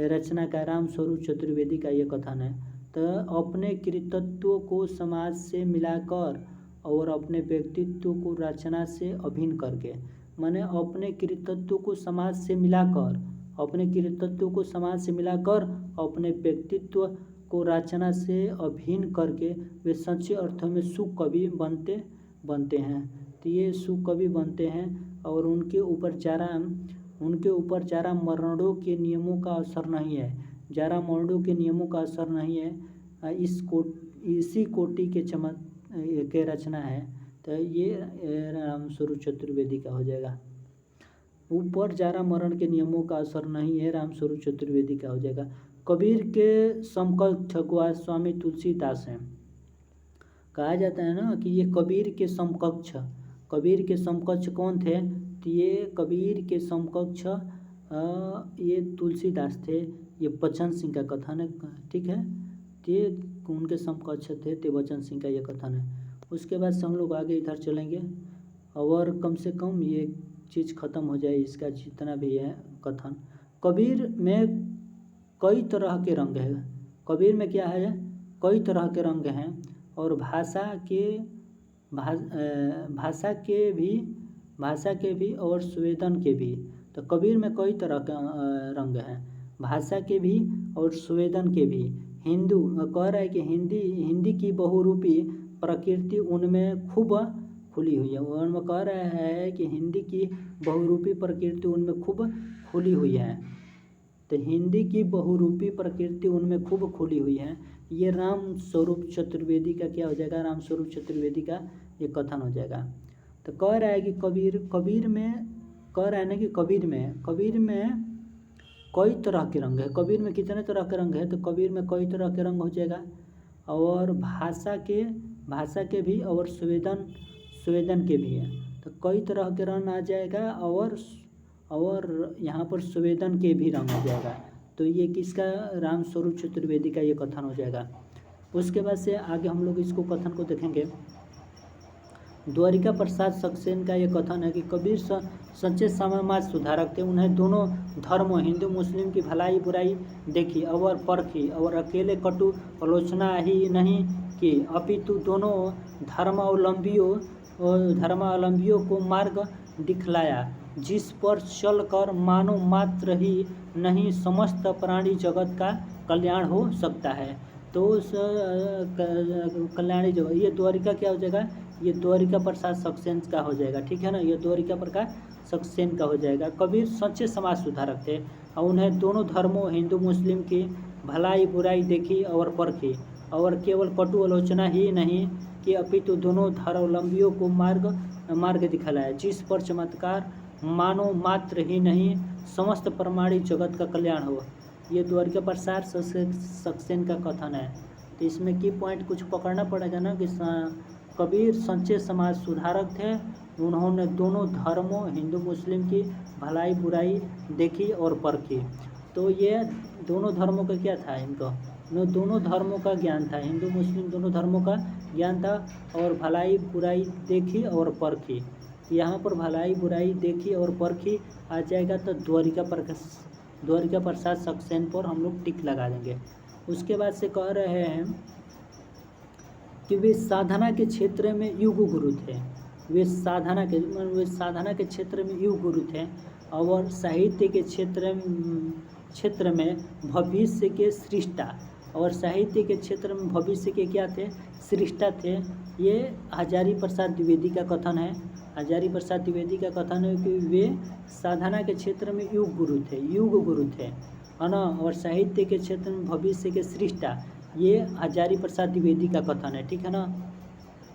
रचना का राम स्वरूप चतुर्वेदी का ये कथन है। तो अपने कृतित्व को समाज से मिलाकर और अपने व्यक्तित्व को रचना से अभिन्न करके, माने अपने कृतित्व को समाज से मिलाकर अपने व्यक्तित्व को रचना से अभिन्न करके वे सच्चे अर्थों में सुकवि बनते हैं। तो ये सुकवि बनते हैं और उनके ऊपर जारा मरणों के नियमों का असर नहीं है, इसी कोटि के रचना है। तो ये राम स्वरूप चतुर्वेदी का हो जाएगा। ऊपर जारा मरण के नियमों का असर नहीं है, राम स्वरूप चतुर्वेदी का हो जाएगा। कबीर के समकक्ष स्वामी तुलसीदास हैं। कहा जाता है ना कि ये कबीर के समकक्ष कौन थे, तो ये कबीर के समकक्ष ये तुलसीदास थे। ये बचन सिंह का कथन है, ठीक है, ये उनके समकक्ष थे, ते बचन सिंह का ये कथन है। उसके बाद से हम लोग आगे इधर चलेंगे और कम से कम ये चीज़ ख़त्म हो जाए, इसका जितना भी है कथन। कबीर में कई तरह के रंग है, कबीर में क्या है, कई तरह के रंग हैं और भाषा के भी और संवेदन के भी। तो कबीर में कई तरह के रंग हैं, भाषा के भी और संवेदन के भी। हिंदू कह रहा है कि हिंदी की बहुरूपी प्रकृति उनमें खूब खुली हुई है। उनमें कह रहा है कि हिंदी की बहुरूपी प्रकृति उनमें खूब खुली हुई है। तो हिंदी की बहुरूपी प्रकृति उनमें खूब खुली हुई है। ये राम स्वरूप चतुर्वेदी का क्या हो जाएगा, राम स्वरूप चतुर्वेदी का ये कथन हो जाएगा। तो कह रहा है कि कबीर में कह रहा है ना कि कबीर में कई तरह के रंग है। कबीर में कितने तरह के रंग है, तो कबीर में कई तरह के रंग हो जाएगा और भाषा के भी और संवेदन के भी है। तो कई तरह के रंग आ जाएगा और यहाँ पर संवेदन के भी रंग हो जाएगा। तो ये किसका, राम स्वरूप चतुर्वेदी का ये कथन हो जाएगा। उसके बाद से आगे हम लोग इसको कथन को देखेंगे। द्वारिका प्रसाद सक्सेना का ये कथन है कि कबीर सच्चे समाज सुधारक थे। उन्हें दोनों धर्मों हिंदू मुस्लिम की भलाई बुराई देखी और परखी और अकेले कटु आलोचना ही नहीं की, अपितु दोनों धर्मावलंबियों को मार्ग दिखलाया जिस पर चलकर मानव मात्र ही नहीं समस्त प्राणी जगत का कल्याण हो सकता है। तो उस कल्याणी जगत, ये द्वारिका क्या हो जाएगा, ये द्वारिका प्रसाद सक्सेना का हो जाएगा, ठीक है ना, ये द्वारिका प्रसाद सक्सेना का हो जाएगा। कबीर सच्चे समाज सुधारक थे और उन्हें दोनों धर्मों हिंदू मुस्लिम की भलाई बुराई देखी और परखी, और केवल पटु आलोचना ही नहीं कि अपितु दोनों धर्मावलंबियों को मार्ग दिखलाया, जिस पर चमत्कार मानव मात्र ही नहीं समस्त प्राणी जगत का कल्याण हो। ये द्वारिका प्रसाद सक्सेना का कथन है। तो इसमें की पॉइंट कुछ पकड़ना पड़ेगा ना कि कबीर सच्चे समाज सुधारक थे, उन्होंने दोनों धर्मों हिंदू मुस्लिम की भलाई बुराई देखी और परखी। तो ये दोनों धर्मों का क्या था, इनको दोनों धर्मों का ज्ञान था, हिंदू मुस्लिम दोनों धर्मों का ज्ञान था, और भलाई बुराई देखी और परखी। यहाँ पर भलाई बुराई देखी और परखी आ जाएगा तो द्वारिका प्रसाद सक्सेना पर हम लोग टिक लगा देंगे। उसके बाद से कह रहे हैं कि वे साधना के क्षेत्र में युग गुरु थे, वे साधना के क्षेत्र में युग गुरु थे, और साहित्य के क्षेत्र में भविष्य के सृष्टा, और साहित्य के क्षेत्र में भविष्य के क्या थे, सृष्टा थे। ये हजारी प्रसाद द्विवेदी का कथन है, हजारी प्रसाद द्विवेदी का कथन है कि वे साधना के क्षेत्र में युग गुरु थे, है ना, और साहित्य के क्षेत्र में भविष्य के सृष्टा, ये हजारी प्रसाद द्विवेदी का कथन है, ठीक है ना,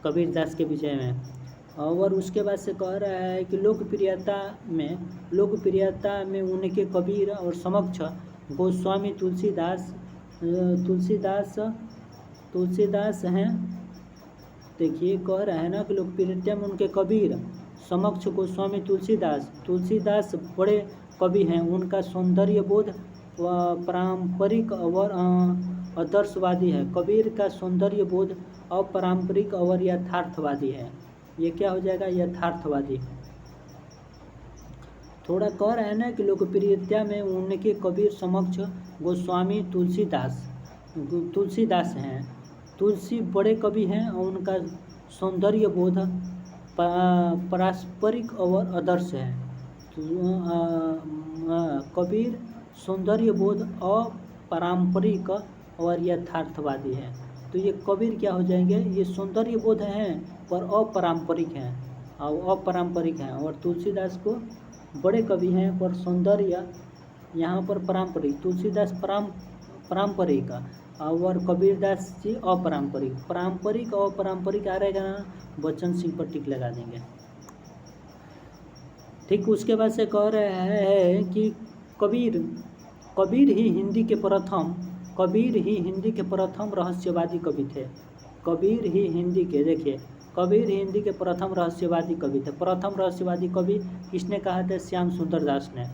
कबीरदास के विजय में। और उसके बाद से कह रहा है कि लोकप्रियता में उनके कबीर और समक्ष गोस्वामी तुलसीदास हैं। देखिए कह रहा है ना कि लोकप्रियता में उनके कबीर समक्ष गोस्वामी तुलसीदास बड़े कवि हैं, उनका सौंदर्य बोध पारंपरिक और आदर्शवादी है। कबीर का सौंदर्य बोध अपारंपरिक और यथार्थवादी है। ये क्या हो जाएगा, यथार्थवादी। थोड़ा कह रहा है ना कि लोकप्रियता में उनके कबीर समक्ष गोस्वामी तुलसीदास हैं। तुलसी बड़े कवि हैं और उनका सौंदर्य बोध पारस्परिक और आदर्श है। कबीर सौंदर्य बोध अपारंपरिक और यथार्थवादी है। तो ये कबीर क्या हो जाएंगे, ये सौंदर्य बोध हैं पर अपारंपरिक हैं, और तुलसीदास को बड़े कवि हैं पर सौंदर्य यहाँ पर पारंपरिक, तुलसीदास पारंपरिक और कबीरदास जी पारंपरिक और पारंपरिक आ रहेगा ना, बच्चन सिंह पर टिक लगा देंगे। ठीक, उसके बाद से कह रहे हैं कि कबीर ही हिंदी के प्रथम रहस्यवादी कवि थे। कबीर ही हिंदी के प्रथम रहस्यवादी कवि थे। प्रथम रहस्यवादी कवि किसने कहा था, श्याम सुंदर दास ने।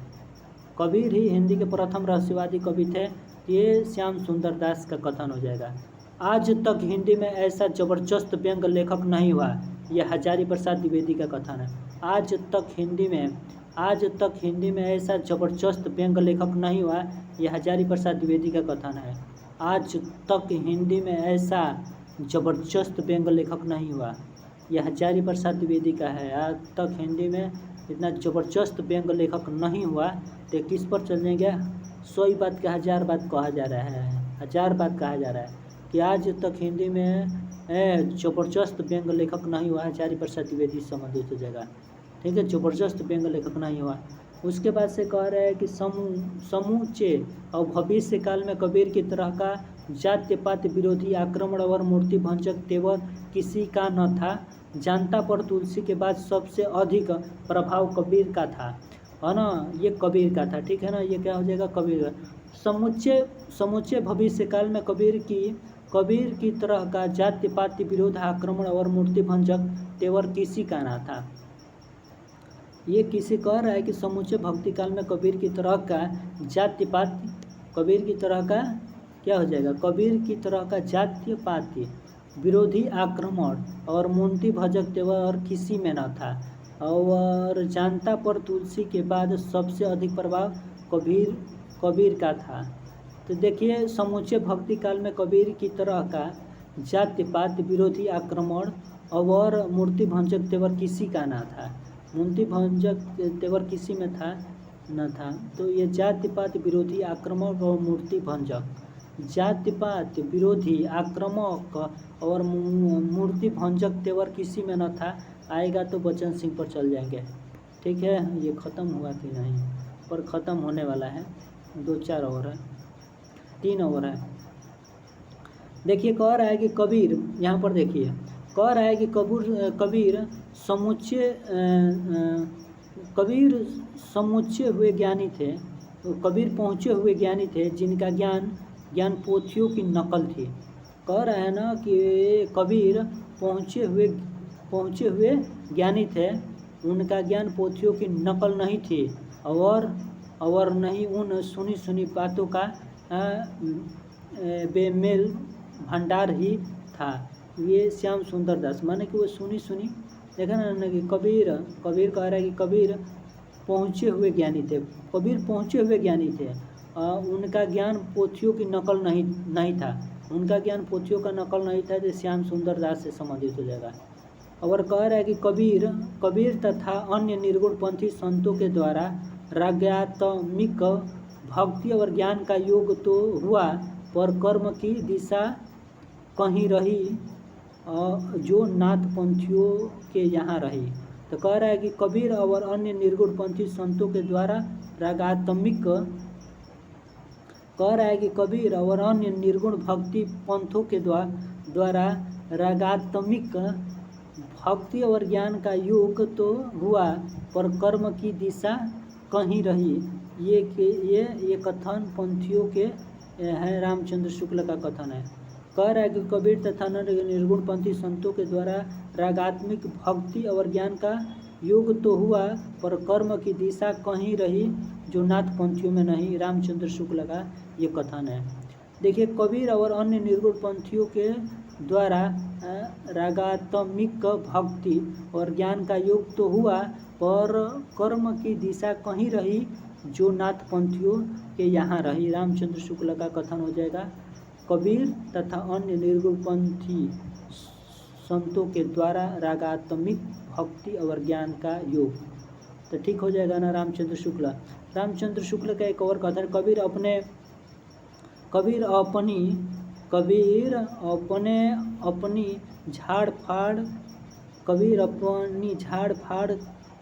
कबीर ही हिंदी के प्रथम रहस्यवादी कवि थे, ये श्याम सुंदर दास का कथन हो जाएगा। आज तक हिंदी में ऐसा जबरदस्त व्यंग्य लेखक नहीं हुआ, यह हजारी प्रसाद द्विवेदी का कथन है। आज तक हिंदी में ऐसा जबरदस्त व्यंग्य लेखक नहीं हुआ, यह हजारी प्रसाद द्विवेदी का कथन है। आज तक हिंदी में ऐसा जबरदस्त व्यंग्य लेखक नहीं हुआ, यह हजारी प्रसाद द्विवेदी का है। आज तक हिंदी में इतना जबरदस्त व्यंग्य लेखक नहीं हुआ, तो किस पर चल जाएंगे, 100 बात का 1000 बात कहा जा रहा है, 1000 बात कहा जा रहा है कि आज तक हिंदी में जबरदस्त व्यंग्य लेखक नहीं हुआ, हजारी प्रसाद द्विवेदी संबंधित हो जाएगा। ठीक है, जबरदस्त व्यंग्य लेखक नहीं हुआ। उसके बाद से कह रहे हैं कि समूचे और भविष्य काल में कबीर की तरह का जाति पात विरोधी आक्रमण और मूर्ति भंजक तेवर किसी का न था। जनता पर तुलसी के बाद सबसे अधिक प्रभाव कबीर का था, है ना, ये कबीर का था। ठीक है ना, ये क्या हो जाएगा, कबीर का। समूचे भविष्य काल में कबीर की तरह का जाति पात विरोध आक्रमण और मूर्ति भंजक तेवर किसी का ना था। ये किसी कह रहा है कि समूचे भक्ति काल में कबीर की तरह का जाति पात, कबीर की तरह का क्या हो जाएगा, कबीर की तरह का जाति पाति विरोधी आक्रमण और मूर्ति भजक तेवर और किसी में न था। और जनता पर तुलसी के बाद सबसे अधिक प्रभाव कबीर का था। तो देखिए, समूचे भक्ति काल में कबीर की तरह का जाति पात विरोधी आक्रमण और मूर्ति भंजक तेवर किसी का ना था। मूर्ति भंजक तेवर किसी में था न था। तो ये जाति पात विरोधी आक्रामक और मूर्ति भंजक, जाति पात विरोधी आक्रामक और मूर्ति भंजक तेवर किसी में न था। आएगा तो बच्चन सिंह पर चल जाएंगे। ठीक है, ये ख़त्म हुआ कि नहीं, पर ख़त्म होने वाला है, 2-4 और है, 3 और है। देखिए कह रहा है कि कबीर, यहाँ पर देखिए कह रहा है कि कबीर समुच्चय हुए ज्ञानी थे। तो कबीर पहुँचे हुए ज्ञानी थे जिनका ज्ञान पोथियों की नकल थी। कह रहा है ना कि कबीर पहुँचे हुए ज्ञानी थे, उनका ज्ञान पोथियों की नकल नहीं थी और नहीं उन सुनी बातों का बेमेल भंडार ही था। ये श्याम सुंदर दास, माने कि वो सुनी देखा ना कि कबीर कह रहा है कि कबीर पहुँचे हुए ज्ञानी थे, उनका ज्ञान पोथियों की नकल नहीं था, उनका ज्ञान पोथियों का नकल नहीं था। जो श्याम सुंदर दास से संबंधित हो जाएगा। और कह रहा है कि कबीर तथा अन्य निर्गुण पंथी संतों के द्वारा रागात्मिक भक्ति और ज्ञान का योग तो हुआ, पर कर्म की दिशा कहीं रही जो नाथ पंथियों के यहाँ रही। तो कह रहा है कि कबीर और अन्य निर्गुण पंथी संतों के द्वारा रागात्मिक, कह रहा है कि कबीर और अन्य निर्गुण भक्ति पंथों के द्वारा रागात्मिक भक्ति और ज्ञान का योग तो हुआ, पर कर्म की दिशा कहीं रही। ये कथन पंथियों के है, रामचंद्र शुक्ल का कथन है। कह रहा है कि कबीर तथा निर्गुण पंथी संतों के द्वारा रागात्मिक भक्ति और ज्ञान का योग तो हुआ, पर कर्म की दिशा कहीं रही जो नाथ पंथियों में नहीं। रामचंद्र शुक्ल का ये कथन है। देखिए कबीर और अन्य निर्गुण पंथियों के द्वारा रागात्मिक भक्ति और ज्ञान का योग तो हुआ, पर कर्म की दिशा कहीं रही जो नाथ पंथियों के यहाँ रही। रामचंद्र शुक्ल का कथन हो जाएगा। कबीर तथा अन्य निर्गुण पंथी संतों के द्वारा रागात्मिक भक्ति और ज्ञान का योग, तो ठीक हो जाएगा ना। रामचंद्र शुक्ल का एक और कथन, कबीर अपनी झाड़ फाड़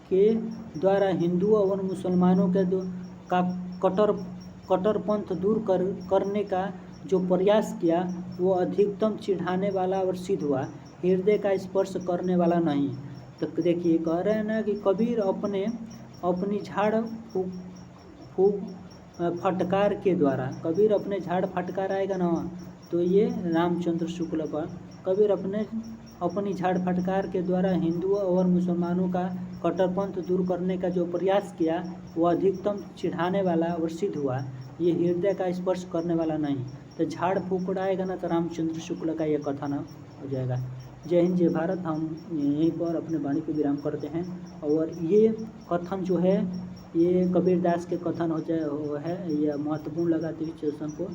के द्वारा हिंदुओं और मुसलमानों का कट्टरपंथ दूर करने का जो प्रयास किया वो अधिकतम चिढ़ाने वाला और सिद्ध हुआ, हृदय का स्पर्श करने वाला नहीं। तो देखिए कह रहे हैं ना कि कबीर अपनी झाड़ फूक फटकार के द्वारा, कबीर अपने झाड़ फटकार आएगा ना, तो ये रामचंद्र शुक्ल पर कबीर अपनी झाड़ फटकार के द्वारा हिंदुओं और मुसलमानों का कट्टरपंथ दूर करने का जो प्रयास किया वो अधिकतम चिढ़ाने वाला और सिद्ध हुआ, ये हृदय का स्पर्श करने वाला नहीं। तो झाड़ फूक उड़ाएगा ना, तो रामचंद्र शुक्ल का ये कथन हो जाएगा। जय हिंद, जय भारत। हम यहीं पर अपने वाणी को विराम करते हैं। और ये कथन जो है ये कबीर दास के कथन है, यह महत्वपूर्ण लगा तो इस सेशन को